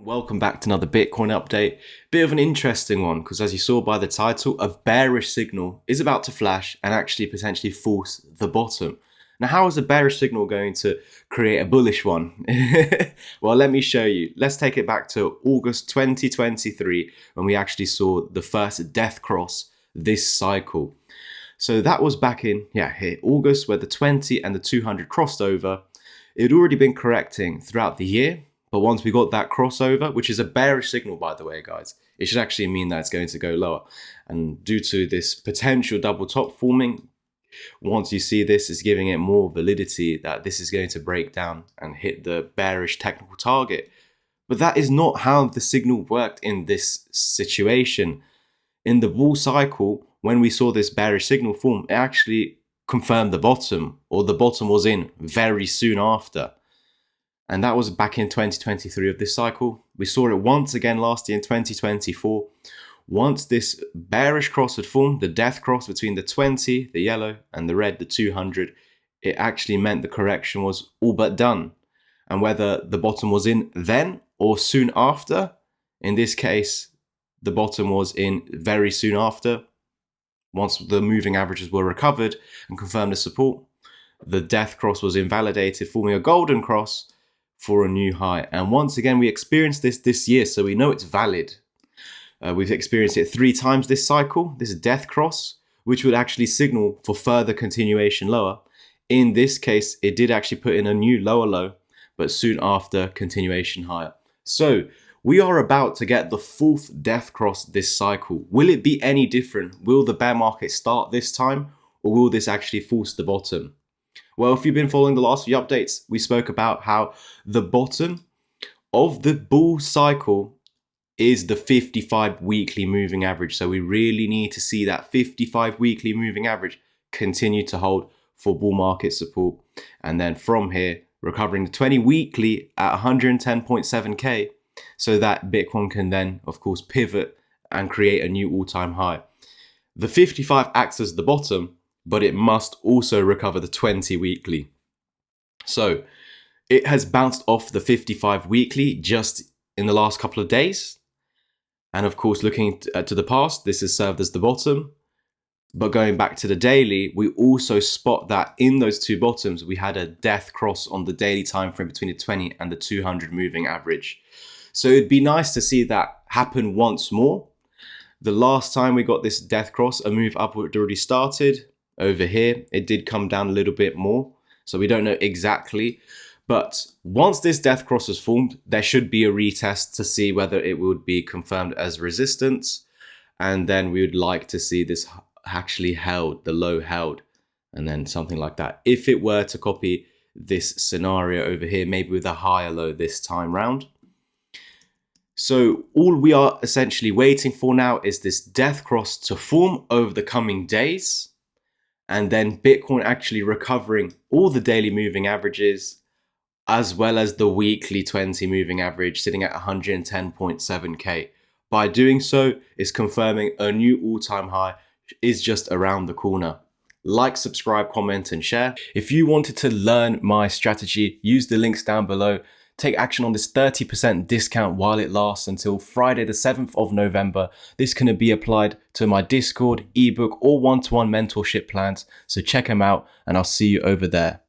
Welcome back to another Bitcoin update. Bit of an interesting one because, as you saw by the title, a bearish signal is about to flash and actually potentially force the bottom. Now, how is a bearish signal going to create a bullish one? Well, let me show you. Let's take it back to August 2023 when we actually saw the first death cross this cycle. So that was back in here August, where the 20 and the 200 crossed over. It had already been correcting throughout the year. But once we got that crossover, which is a bearish signal, by the way, guys, it should actually mean that it's going to go lower. And due to this potential double top forming, once you see this, is giving it more validity that this is going to break down and hit the bearish technical target. But that is not how the signal worked in this situation. In the bull cycle, when we saw this bearish signal form, it actually confirmed the bottom, or the bottom was in very soon after. And that was back in 2023 of this cycle. We saw it once again last year in 2024. Once this bearish cross had formed, the death cross between the 20, the yellow, and the red, the 200, it actually meant the correction was all but done. And whether the bottom was in then or soon after, in this case, the bottom was in very soon after. Once the moving averages were recovered and confirmed as support, the death cross was invalidated, forming a golden cross for a new high. And once again, we experienced this year, so we know it's valid. We've experienced it 3 times this cycle, this death cross, which would actually signal for further continuation lower. In this case, it did actually put in a new lower low, but soon after, continuation higher. So we are about to get the 4th death cross this cycle. Will it be any different? Will the bear market start this time, or will this actually force the bottom? Well, if you've been following the last few updates, we spoke about how the bottom of the bull cycle is the 55 weekly moving average. So we really need to see that 55 weekly moving average continue to hold for bull market support. And then from here, recovering the 20 weekly at 110.7K so that Bitcoin can then, of course, pivot and create a new all-time high. The 55 acts as the bottom, but it must also recover the 20 weekly. So it has bounced off the 55 weekly just in the last couple of days. And of course, looking to the past, this has served as the bottom. But going back to the daily, we also spot that in those 2 bottoms, we had a death cross on the daily time frame between the 20 and the 200 moving average. So it'd be nice to see that happen once more. The last time we got this death cross, a move upward already started. Over here, it did come down a little bit more, so we don't know exactly. But once this death cross is formed, there should be a retest to see whether it would be confirmed as resistance. And then we would like to see this actually held, the low held, and then something like that. If it were to copy this scenario over here, maybe with a higher low this time round. So all we are essentially waiting for now is this death cross to form over the coming days. And then Bitcoin actually recovering all the daily moving averages, as well as the weekly 20 moving average sitting at 110.7K. By doing so, it's confirming a new all-time high is just around the corner. Like, subscribe, comment, and share. If you wanted to learn my strategy, use the links down below. Take action on this 30% discount while it lasts until Friday the 7th of November. This can be applied to my Discord, ebook, or one-to-one mentorship plans. So check them out and I'll see you over there.